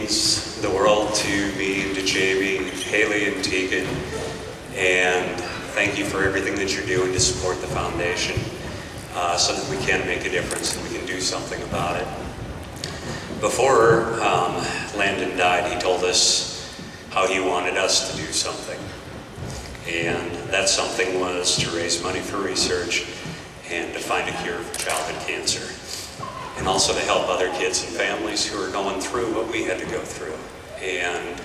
means the world to me and to Jamie, Haley and Tegan, and thank you for everything that you're doing to support the foundation so that we can make a difference and we can do something about it. Before Landon died, he told us how he wanted us to do something. And that something was to raise money for research and to find a cure for childhood cancer. And also to help other kids and families who are going through what we had to go through. And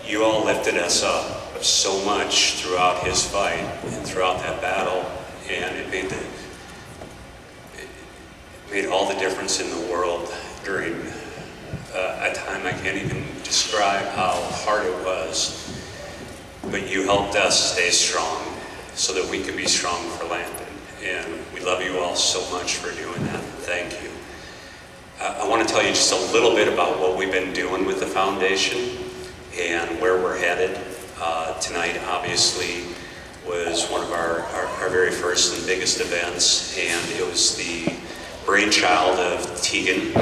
you all lifted us up so much throughout his fight and throughout that battle, and it made all the difference in the world during a time I can't even describe how hard it was. But you helped us stay strong so that we could be strong for Landon. And we love you all so much for doing that. Thank you. I want to tell you just a little bit about what we've been doing with the foundation and where we're headed. Tonight, obviously, was one of our very first and biggest events, and it was the brainchild of Tegan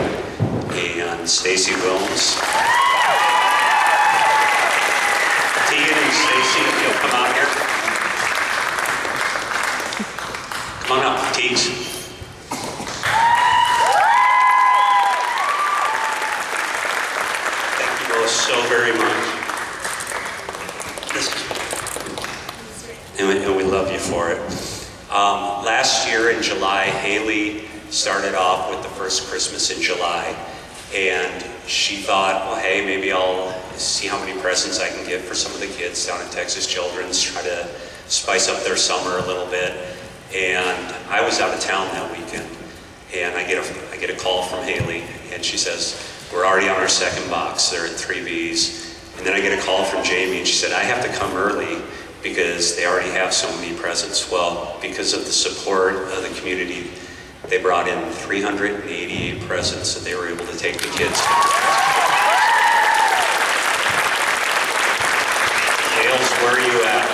and Stacy Wilms. Tegan and Stacy, if you'll come out here. Come on up, Teagues. So very much. And we love you for it. Last year in July, Haley started off with the first Christmas in July. And she thought, well, hey, maybe I'll see how many presents I can get for some of the kids down at Texas Children's, try to spice up their summer a little bit. And I was out of town that weekend. And I get a call from Haley, and she says, we're already on our second box. They're at 3Bs. And then I get a call from Jamie, and she said, I have to come early because they already have so many presents. Well, because of the support of the community, they brought in 388 presents that they were able to take the kids to. Hales, where are you at?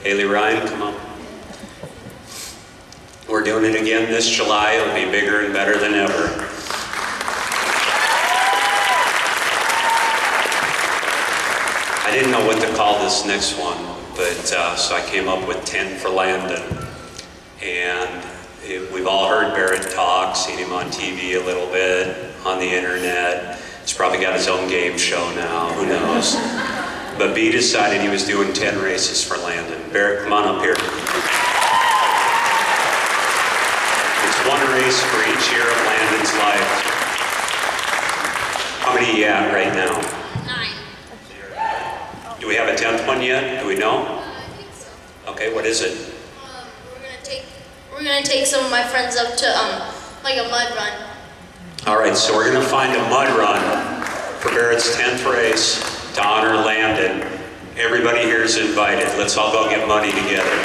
Haley Ryan, come on. We're doing it again this July. It'll be bigger and better than ever. I didn't know what to call this next one, but so I came up with 10 for Landon. And we've all heard Barrett talk, seen him on TV a little bit, on the internet. He's probably got his own game show now, who knows. But B decided he was doing 10 races for Landon. Barrett, come on up here. It's one race for each year of Landon's life. How many are you at right now? Do we have a 10th one yet? Do we know? I think so. Okay, what is it? We're gonna take some of my friends up to like a mud run. All right, so we're gonna find a mud run for Barrett's 10th race to honor Landon. Everybody here is invited. Let's all go get money together.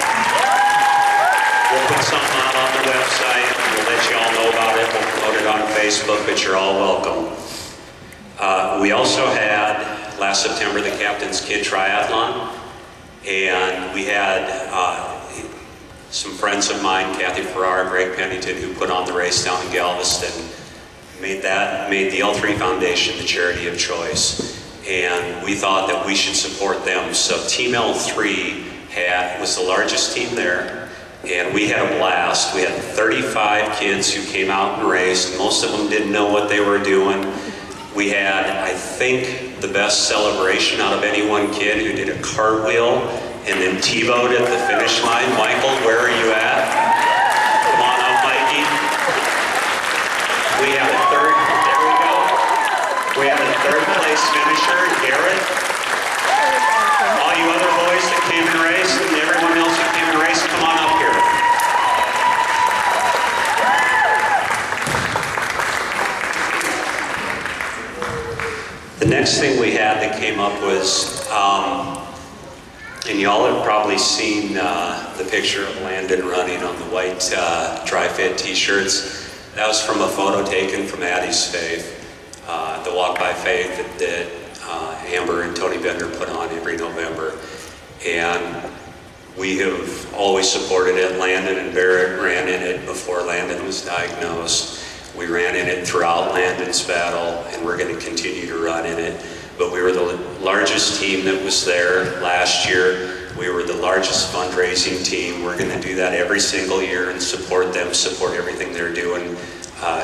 We'll put something out on the website. We'll let you all know about it. We'll promote it on Facebook, but you're all welcome. We also had last September the Captain's Kid Triathlon, and we had some friends of mine, Kathy Farrar, Greg Pennington, who put on the race down in Galveston, made the L3 Foundation the charity of choice, and we thought that we should support them. So Team L3 was the largest team there, and we had a blast. We had 35 kids who came out and raced. Most of them didn't know what they were doing. We had, I think, the best celebration out of any one kid who did a cartwheel and then T-voed at the finish line. Michael, where are you at? Come on up, Mikey. We have a third, there we go. We have a third place finisher, Garrett. All you other boys that came and raced and everyone else that came and raced, come on up here. The next thing we had that came up was, and y'all have probably seen the picture of Landon running on the white Dri-FIT t-shirts. That was from a photo taken from Addie's Faith, the Walk by Faith that Amber and Tony Bender put on every November. And we have always supported it. Landon and Barrett ran in it before Landon was diagnosed. We ran in it throughout Landon's battle, and we're going to continue to run in it. But we were the largest team that was there last year. We were the largest fundraising team. We're going to do that every single year and support them, support everything they're doing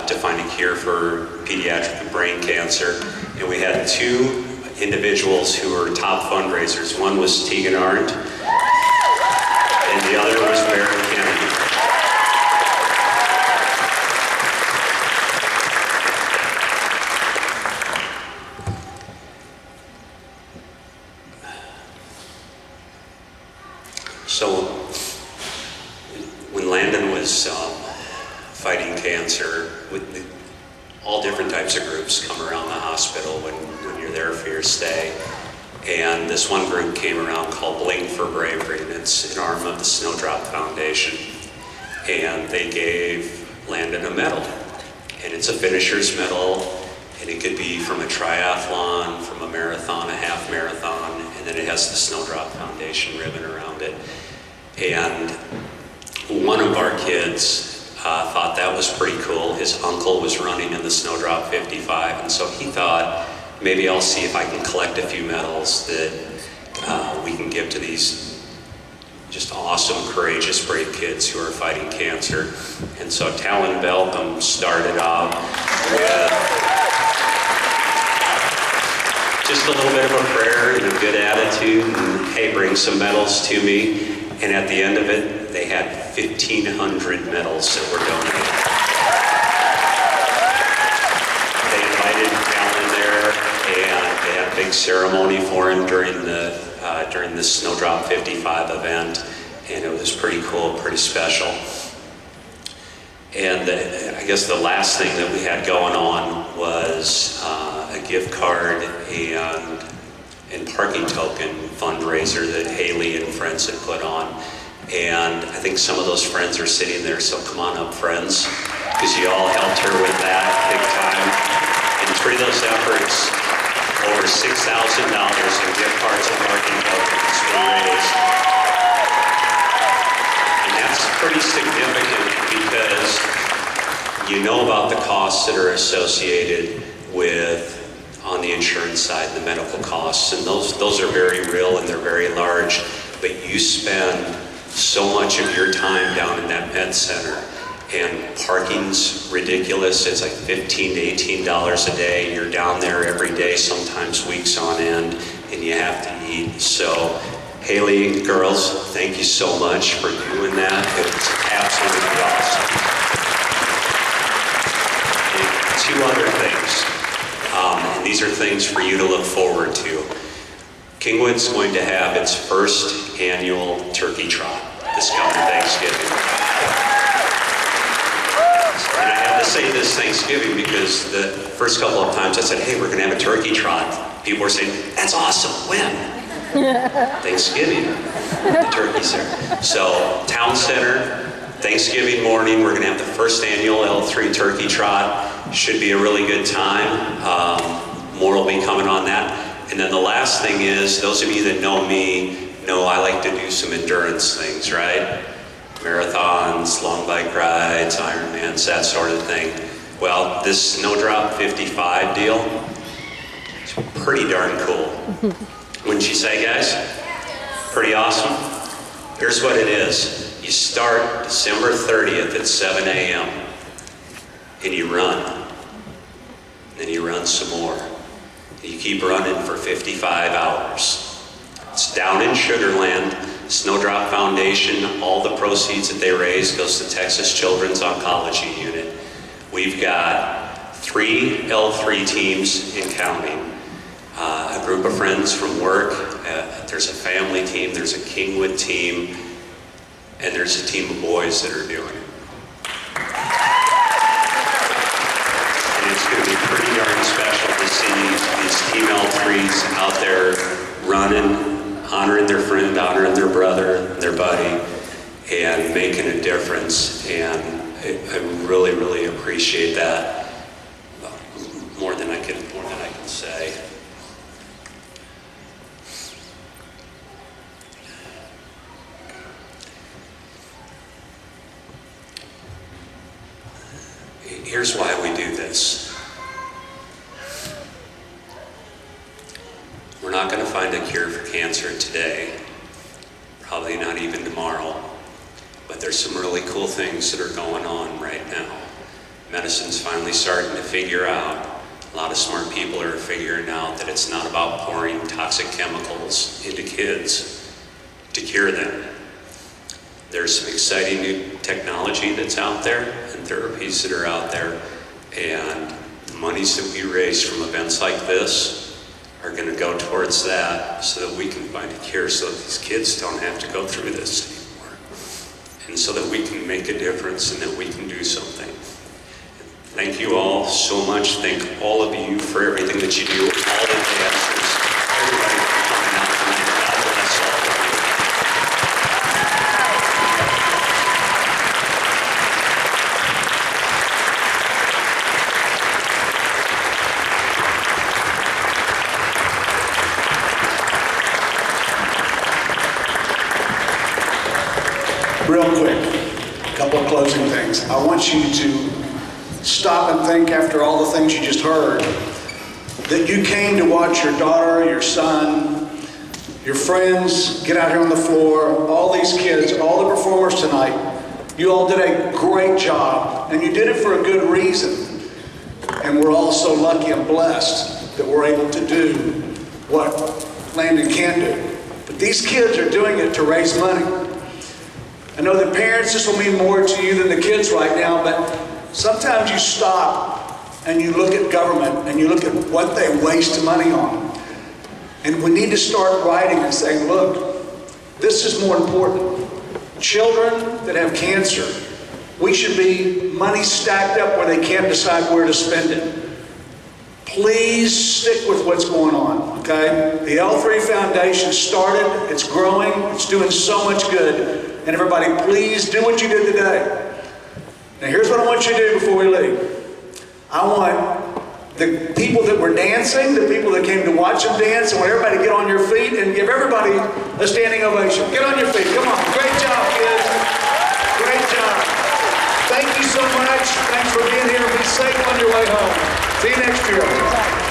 to find a cure for pediatric brain cancer. And we had two individuals who were top fundraisers. One was Tegan Arndt, and the other was Barrett Kennedy. So when Landon was fighting cancer, all different types of groups come around the hospital when you're there for your stay. And this one group came around called Blink for Bravery, and it's an arm of the Snowdrop Foundation. And they gave Landon a medal. And it's a finisher's medal, and it could be from a triathlon, from a marathon, a half marathon, and then it has the Snowdrop Foundation ribbon around it. And one of our kids thought that was pretty cool. His uncle was running in the Snowdrop 55, and so he thought, maybe I'll see if I can collect a few medals that we can give to these just awesome, courageous, brave kids who are fighting cancer. And so Talon Belcom started off with just a little bit of a prayer and a good attitude, and hey, bring some medals to me. And at the end of it, they had 1,500 medals that were donated. They invited Talon there, and they had a big ceremony for him during the Snowdrop 55 event, and it was pretty cool, pretty special. And I guess the last thing that we had going on was a gift card and parking token fundraiser that Haley and friends had put on. And I think some of those friends are sitting there, so come on up, friends, because you all helped her with that big time. And through those efforts, over $6,000 in gift cards and parking tokens were raised. And that's pretty significant because you know about the costs that are associated with, on the insurance side, the medical costs, and those are very real and they're very large, but you spend so much of your time down in that med center, and parking's ridiculous. It's like $15 to $18 a day. You're down there every day, sometimes weeks on end, and you have to eat. So Haley, girls, thank you so much for doing that. It was absolutely awesome. And two other things. And these are things for you to look forward to. Kingwood's going to have its first annual turkey trot this coming Thanksgiving. And I have to say this Thanksgiving because the first couple of times I said, hey, we're going to have a turkey trot. People were saying, that's awesome, when? Thanksgiving, the turkey's there. So, Town Center, Thanksgiving morning, we're going to have the first annual L3 turkey trot. Should be a really good time. More will be coming on that. And then the last thing is, those of you that know me know I like to do some endurance things, right? Marathons, long bike rides, Ironmans, that sort of thing. Well, this Snowdrop 55 deal, it's pretty darn cool. Wouldn't you say, guys? Pretty awesome? Here's what it is. You start December 30th at 7 a.m. and you run. Then you run some more. You keep running for 55 hours. It's down in Sugar Land. Snowdrop Foundation, all the proceeds that they raise goes to Texas Children's Oncology Unit. We've got 3 L3 teams in counting. A group of friends from work. There's a family team, there's a Kingwood team, and there's a team of boys that are doing it. It's going to be pretty darn special to see these Team L3s out there running, honoring their friend, honoring their brother, their buddy, and making a difference. And I really, really appreciate that more than I can say. Here's why we do this. We're not going to find a cure for cancer today, probably not even tomorrow, but there's some really cool things that are going on right now. Medicine's finally starting to figure out, a lot of smart people are figuring out that it's not about pouring toxic chemicals into kids to cure them. There's some exciting new technology that's out there and therapies that are out there, and the monies that we raise from events like this are going to go towards that so that we can find a cure so that these kids don't have to go through this anymore. And so that we can make a difference and that we can do something. Thank you all so much. Thank all of you for everything that you do, all the dancers, everybody for coming out tonight. God bless all of you. Real quick, a couple of closing things. I want you to stop and think after all the things you just heard, that you came to watch your daughter, your son, your friends get out here on the floor, all these kids, all the performers tonight. You all did a great job, and you did it for a good reason. And we're all so lucky and blessed that we're able to do what Landon can do. But these kids are doing it to raise money. I know that parents, this will mean more to you than the kids right now, but sometimes you stop and you look at government and you look at what they waste money on. And we need to start writing and saying, look, this is more important. Children that have cancer, we should be money stacked up where they can't decide where to spend it. Please stick with what's going on, okay? The L3 Foundation started, it's growing, it's doing so much good. And everybody, please do what you did today. Now here's what I want you to do before we leave. I want the people that were dancing, the people that came to watch them dance, I want everybody to get on your feet and give everybody a standing ovation. Get on your feet, come on. Great job, kids. Great job. Thank you so much. Thanks for being here. Be safe on your way home. See you next year.